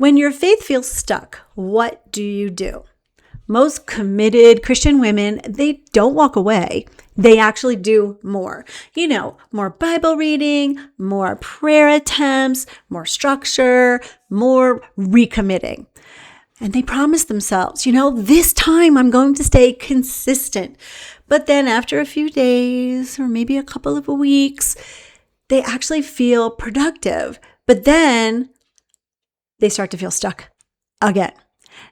When your faith feels stuck, what do you do? Most committed Christian women, they don't walk away. They actually do more. More Bible reading, more prayer attempts, more structure, more recommitting. And they promise themselves, this time I'm going to stay consistent. But then after a few days or maybe a couple of weeks, they actually feel productive. But then they start to feel stuck again.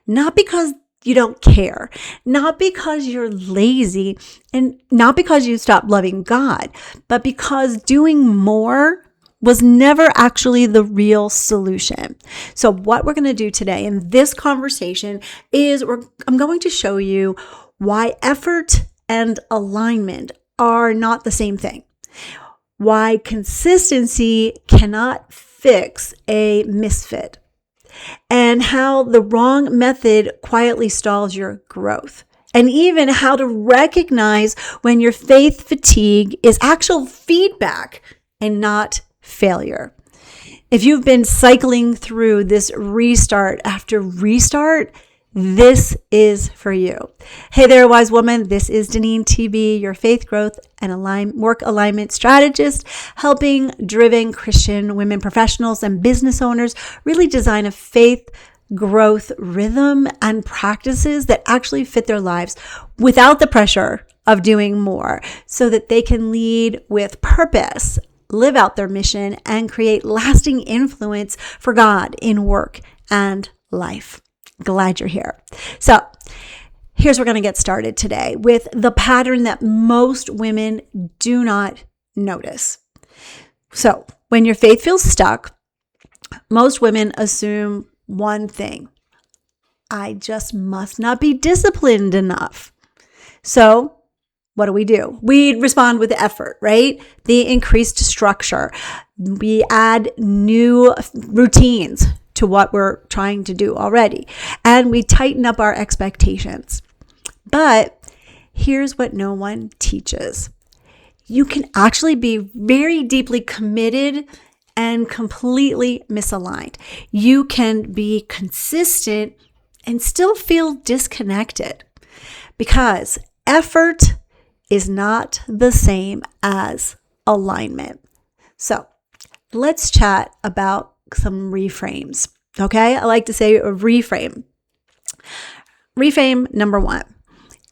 Not because you don't care, not because you're lazy, and not because you stopped loving God, but because doing more was never actually the real solution. So what we're going to do today in this conversation is I'm going to show you why effort and alignment are not the same thing. Why consistency cannot fix a misfit. And how the wrong method quietly stalls your growth. And even how to recognize when your faith fatigue is actual feedback and not failure. If you've been cycling through this restart after restart, this is for you. Hey there, wise woman. This is Deneen TB, your faith growth and work alignment strategist, helping driven Christian women professionals and business owners really design a faith growth rhythm and practices that actually fit their lives without the pressure of doing more, so that they can lead with purpose, live out their mission, and create lasting influence for God in work and life. Glad you're here. So here's where we're going to get started today with the pattern that most women do not notice. So when your faith feels stuck, most women assume one thing: I just must not be disciplined enough. So what do? We respond with effort, right? The increased structure. We add new routines to what we're trying to do already. And we tighten up our expectations. But here's what no one teaches. You can actually be very deeply committed and completely misaligned. You can be consistent and still feel disconnected, because effort is not the same as alignment. So let's chat about some reframes. Okay. I like to say a reframe. Reframe number 1.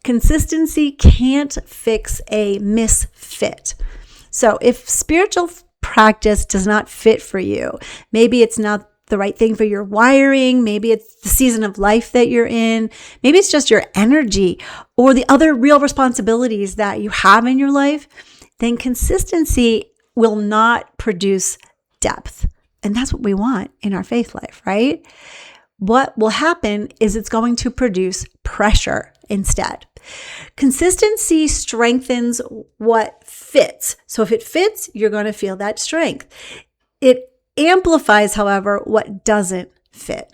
Consistency can't fix a misfit. So if spiritual practice does not fit for you, maybe it's not the right thing for your wiring, maybe it's the season of life that you're in, maybe it's just your energy or the other real responsibilities that you have in your life, then consistency will not produce depth. And that's what we want in our faith life, right? What will happen is it's going to produce pressure instead. Consistency strengthens what fits. So if it fits, you're going to feel that strength. It amplifies, however, what doesn't fit.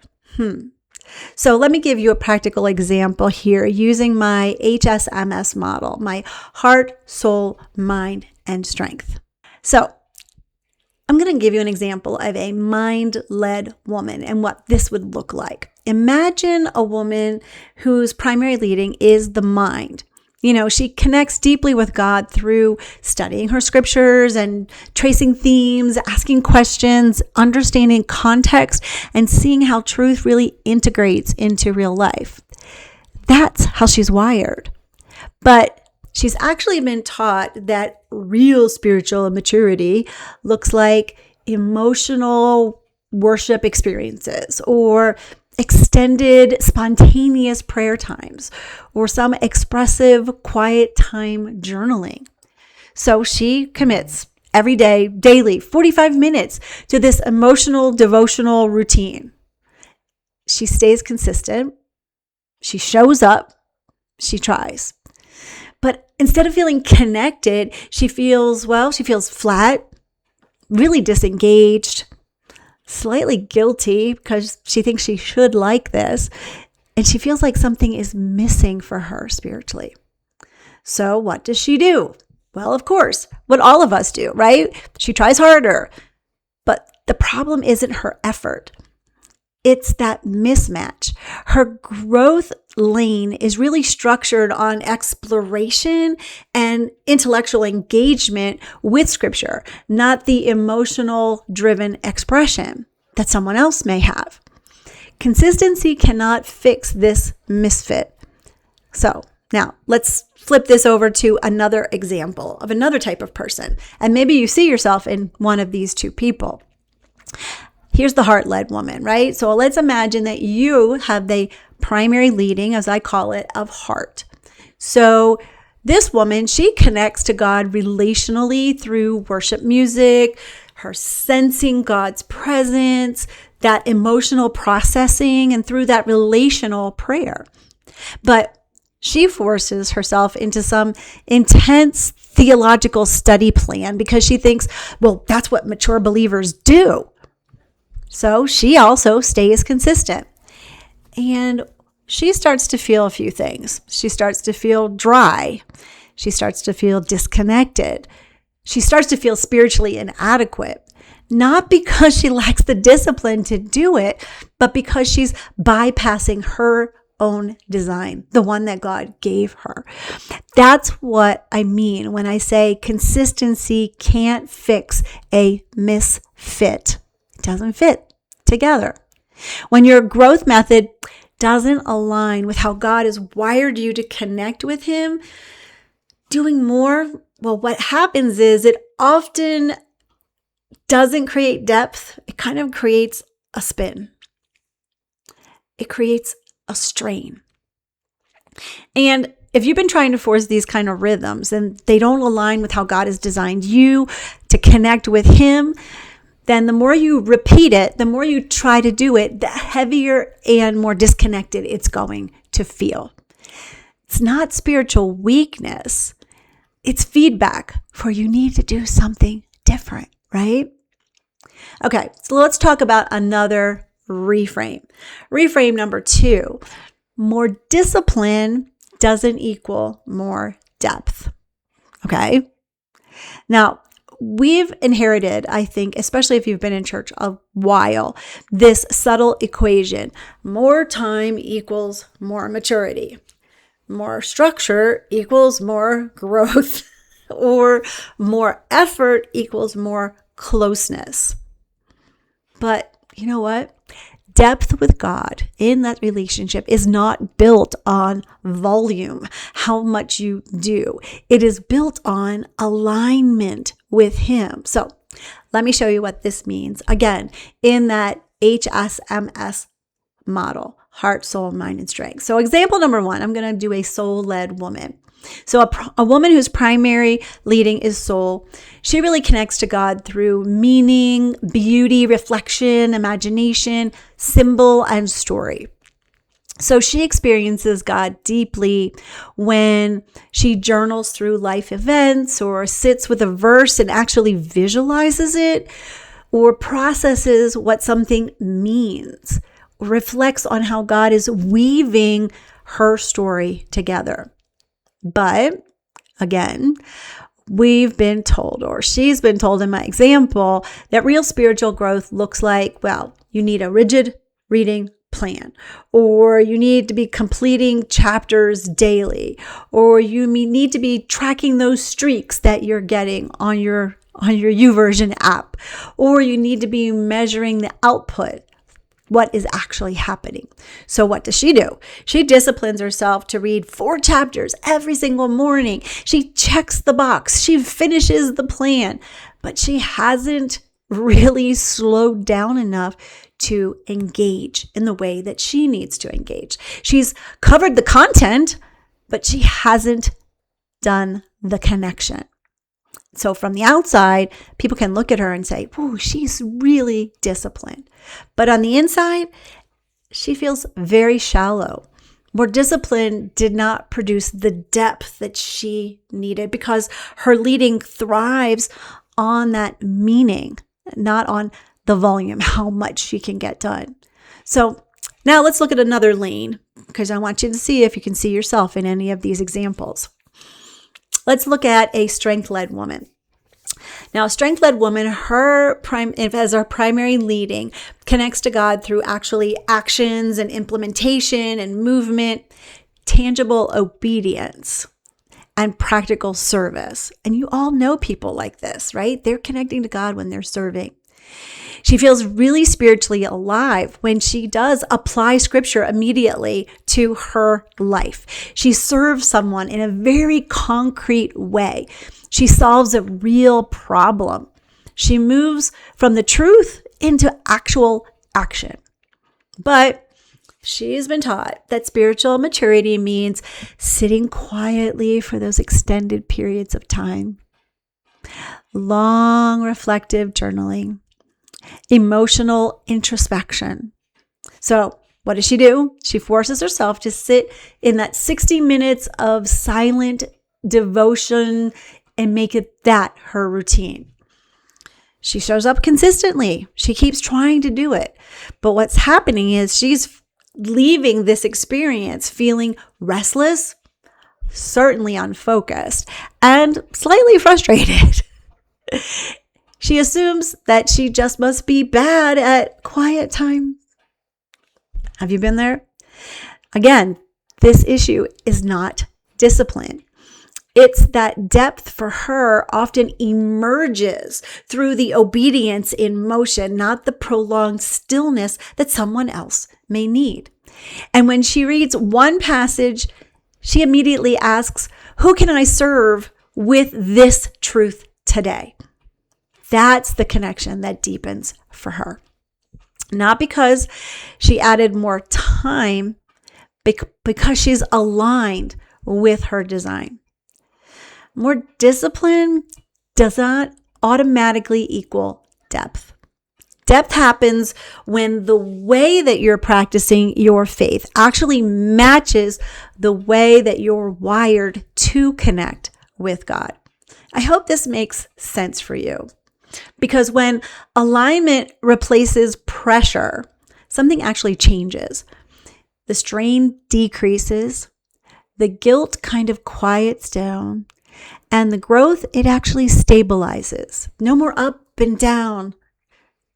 So let me give you a practical example here using my HSMS model, my heart, soul, mind, and strength. So I'm going to give you an example of a mind-led woman and what this would look like. Imagine a woman whose primary leading is the mind. She connects deeply with God through studying her scriptures and tracing themes, asking questions, understanding context, and seeing how truth really integrates into real life. That's how she's wired. But she's actually been taught that real spiritual maturity looks like emotional worship experiences or extended spontaneous prayer times or some expressive quiet time journaling. So she commits every day, daily, 45 minutes to this emotional devotional routine. She stays consistent. She shows up. She tries. But instead of feeling connected, she feels flat, really disengaged, slightly guilty because she thinks she should like this, and she feels like something is missing for her spiritually. So what does she do? Well, of course, what all of us do, right? She tries harder, but the problem isn't her effort. It's that mismatch. Her growth lane is really structured on exploration and intellectual engagement with scripture, not the emotional driven expression that someone else may have. Consistency cannot fix this misfit. So now let's flip this over to another example of another type of person. And maybe you see yourself in one of these two people. Here's the heart-led woman, right? So let's imagine that you have the primary leading, as I call it, of heart. So this woman, she connects to God relationally through worship music, her sensing God's presence, that emotional processing, and through that relational prayer. But she forces herself into some intense theological study plan because she thinks, well, that's what mature believers do. So she also stays consistent. And she starts to feel a few things. She starts to feel dry. She starts to feel disconnected. She starts to feel spiritually inadequate, not because she lacks the discipline to do it, but because she's bypassing her own design, the one that God gave her. That's what I mean when I say consistency can't fix a misfit. It doesn't fit together. When your growth method doesn't align with how God has wired you to connect with Him, doing more, well, what happens is it often doesn't create depth. It kind of creates a spin. It creates a strain. And if you've been trying to force these kind of rhythms and they don't align with how God has designed you to connect with Him, then the more you repeat it, the more you try to do it, the heavier and more disconnected it's going to feel. It's not spiritual weakness. It's feedback for you need to do something different, right? Okay, so let's talk about another reframe. Reframe number 2, more discipline doesn't equal more depth. Okay? Now, we've inherited, I think, especially if you've been in church a while, this subtle equation. More time equals more maturity. More structure equals more growth. Or more effort equals more closeness. But you know what? Depth with God in that relationship is not built on volume, how much you do. It is built on alignment with Him. So let me show you what this means. Again, in that HSMS model, heart, soul, mind, and strength. So example number 1, I'm going to do a soul-led woman. So a woman whose primary leading is soul, she really connects to God through meaning, beauty, reflection, imagination, symbol, and story. So she experiences God deeply when she journals through life events or sits with a verse and actually visualizes it or processes what something means, or reflects on how God is weaving her story together. But again, we've been told, or she's been told in my example, that real spiritual growth looks like, well, you need a rigid reading plan, or you need to be completing chapters daily, or you need to be tracking those streaks that you're getting on your YouVersion app, or you need to be measuring the output. What is actually happening. So what does she do? She disciplines herself to read 4 chapters every single morning. She checks the box. She finishes the plan, but she hasn't really slowed down enough to engage in the way that she needs to engage. She's covered the content, but she hasn't done the connection. So from the outside, people can look at her and say, "Whoa, she's really disciplined." But on the inside, she feels very shallow. More discipline did not produce the depth that she needed because her leading thrives on that meaning, not on the volume, how much she can get done. So now let's look at another lane because I want you to see if you can see yourself in any of these examples. Let's look at a strength-led woman. Now, a strength-led woman, as our primary leading, connects to God through actually actions and implementation and movement, tangible obedience, and practical service. And you all know people like this, right? They're connecting to God when they're serving. She feels really spiritually alive when she does apply scripture immediately to her life. She serves someone in a very concrete way. She solves a real problem. She moves from the truth into actual action. But she's been taught that spiritual maturity means sitting quietly for those extended periods of time, long reflective journaling, emotional introspection. So what does she do? She forces herself to sit in that 60 minutes of silent devotion and make it that her routine. She shows up consistently. She keeps trying to do it. But what's happening is she's leaving this experience feeling restless, certainly unfocused, and slightly frustrated. She assumes that she just must be bad at quiet time. Have you been there? Again, this issue is not discipline. It's that depth for her often emerges through the obedience in motion, not the prolonged stillness that someone else may need. And when she reads one passage, she immediately asks, who can I serve with this truth today? That's the connection that deepens for her. Not because she added more time, because she's aligned with her design. More discipline does not automatically equal depth. Depth happens when the way that you're practicing your faith actually matches the way that you're wired to connect with God. I hope this makes sense for you. Because when alignment replaces pressure, something actually changes. The strain decreases, the guilt kind of quiets down, and the growth, it actually stabilizes. No more up and down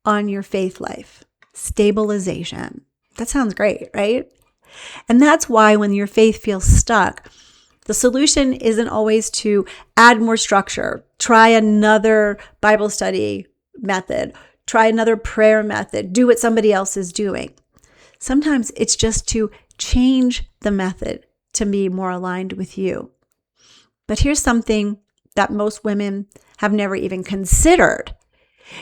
on your faith life. Stabilization. That sounds great, right? And that's why when your faith feels stuck, the solution isn't always to add more structure, try another Bible study method, try another prayer method, do what somebody else is doing. Sometimes it's just to change the method to be more aligned with you. But here's something that most women have never even considered.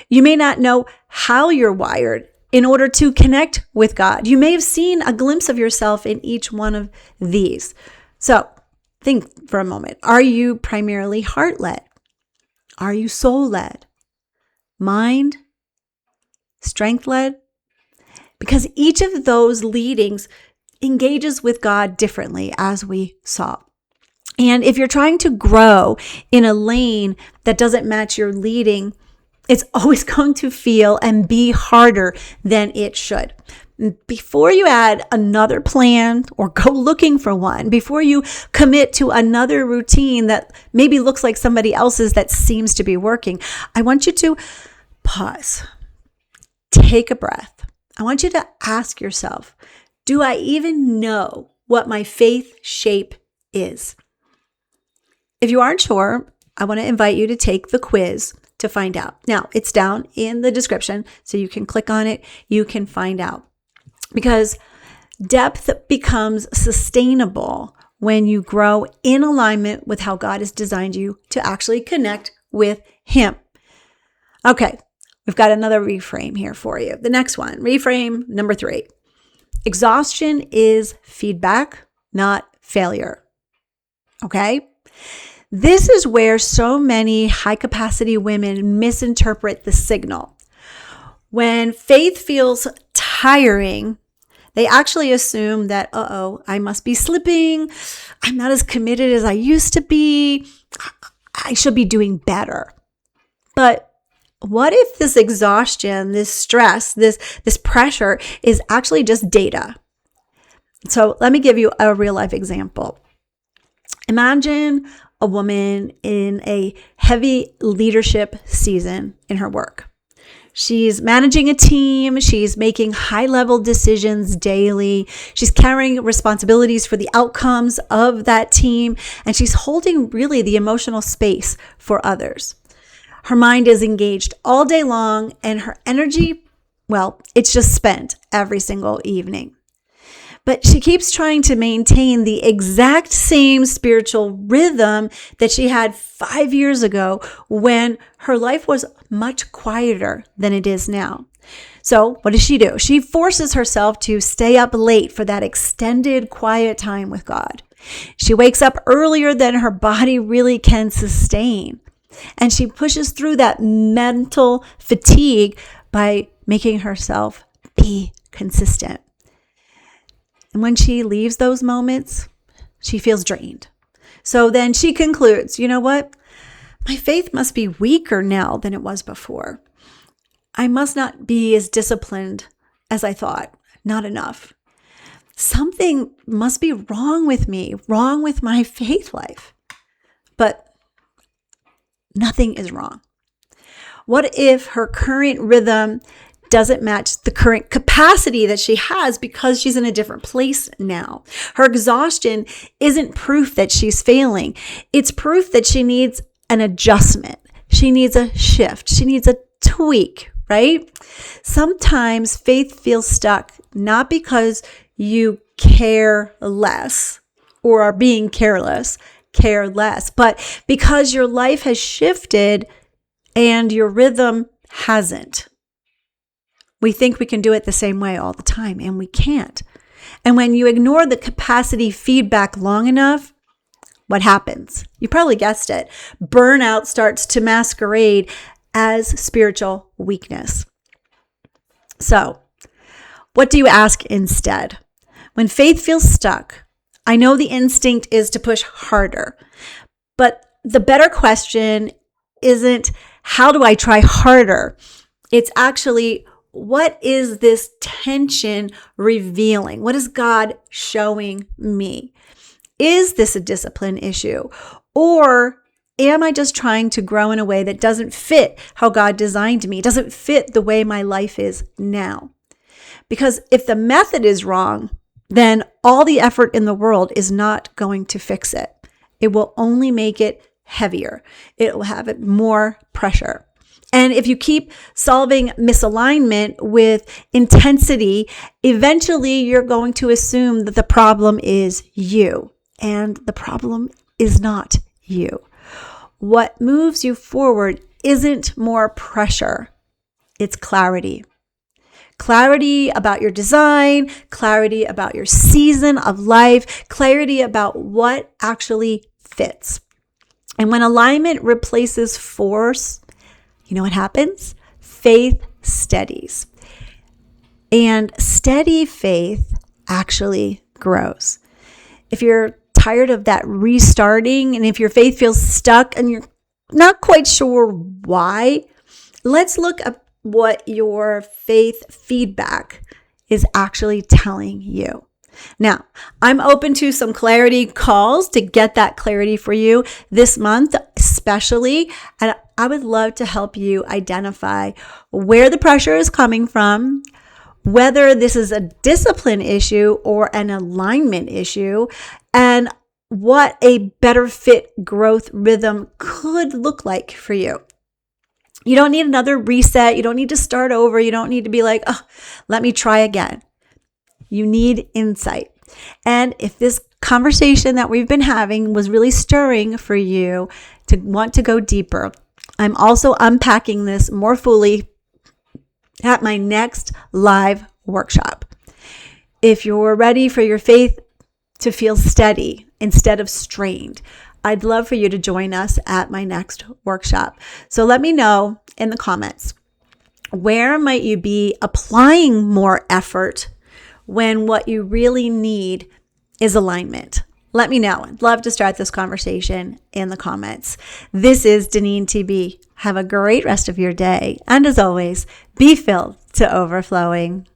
You may not know how you're wired in order to connect with God. You may have seen a glimpse of yourself in each one of these. So think for a moment. Are you primarily heart-led? Are you soul-led? Mind? Strength-led? Because each of those leadings engages with God differently, as we saw. And if you're trying to grow in a lane that doesn't match your leading, it's always going to feel and be harder than it should. Before you add another plan or go looking for one, before you commit to another routine that maybe looks like somebody else's that seems to be working, I want you to pause, take a breath. I want you to ask yourself, do I even know what my faith shape is? If you aren't sure, I want to invite you to take the quiz to find out. Now, it's down in the description, so you can click on it. You can find out. Because depth becomes sustainable when you grow in alignment with how God has designed you to actually connect with Him. Okay, we've got another reframe here for you. The next one, reframe number 3. Exhaustion is feedback, not failure. Okay? This is where so many high-capacity women misinterpret the signal. When faith feels tiring, they actually assume that, I must be slipping. I'm not as committed as I used to be. I should be doing better. But what if this exhaustion, this stress, this pressure is actually just data? So let me give you a real life example. Imagine a woman in a heavy leadership season in her work. She's managing a team. She's making high-level decisions daily. She's carrying responsibilities for the outcomes of that team, and she's holding really the emotional space for others. Her mind is engaged all day long, and her energy, well, it's just spent every single evening. But she keeps trying to maintain the exact same spiritual rhythm that she had 5 years ago when her life was much quieter than it is now. So what does she do? She forces herself to stay up late for that extended quiet time with God. She wakes up earlier than her body really can sustain. And she pushes through that mental fatigue by making herself be consistent. And when she leaves those moments, she feels drained. So then she concludes, you know what? My faith must be weaker now than it was before. I must not be as disciplined as I thought. Not enough. Something must be wrong with me, wrong with my faith life. But nothing is wrong. What if her current rhythm doesn't match the current capacity that she has because she's in a different place now? Her exhaustion isn't proof that she's failing. It's proof that she needs an adjustment. She needs a shift. She needs a tweak, right? Sometimes faith feels stuck, not because you care less or are being careless, care less, but because your life has shifted and your rhythm hasn't. We think we can do it the same way all the time, and we can't. And when you ignore the capacity feedback long enough, what happens? You probably guessed it. Burnout starts to masquerade as spiritual weakness. So, what do you ask instead? When faith feels stuck, I know the instinct is to push harder, but the better question isn't, how do I try harder? It's actually, what is this tension revealing? What is God showing me? Is this a discipline issue? Or am I just trying to grow in a way that doesn't fit how God designed me, doesn't fit the way my life is now? Because if the method is wrong, then all the effort in the world is not going to fix it. It will only make it heavier. It will have it more pressure. And if you keep solving misalignment with intensity, eventually you're going to assume that the problem is you. And the problem is not you. What moves you forward isn't more pressure. It's clarity. Clarity about your design, clarity about your season of life, clarity about what actually fits. And when alignment replaces force, you know what happens? Faith steadies. And steady faith actually grows. If you're tired of that restarting, and if your faith feels stuck and you're not quite sure why, let's look at what your faith feedback is actually telling you. Now, I'm open to some clarity calls to get that clarity for you this month, especially. And I would love to help you identify where the pressure is coming from, whether this is a discipline issue or an alignment issue, and what a better fit growth rhythm could look like for you. You don't need another reset. You don't need to start over. You don't need to be like, oh, let me try again. You need insight. And if this conversation that we've been having was really stirring for you to want to go deeper, I'm also unpacking this more fully at my next live workshop. If you're ready for your faith to feel steady instead of strained, I'd love for you to join us at my next workshop. So let me know in the comments, where might you be applying more effort when what you really need is alignment? Let me know. I'd love to start this conversation in the comments. This is Deneen TB. Have a great rest of your day. And as always, be filled to overflowing.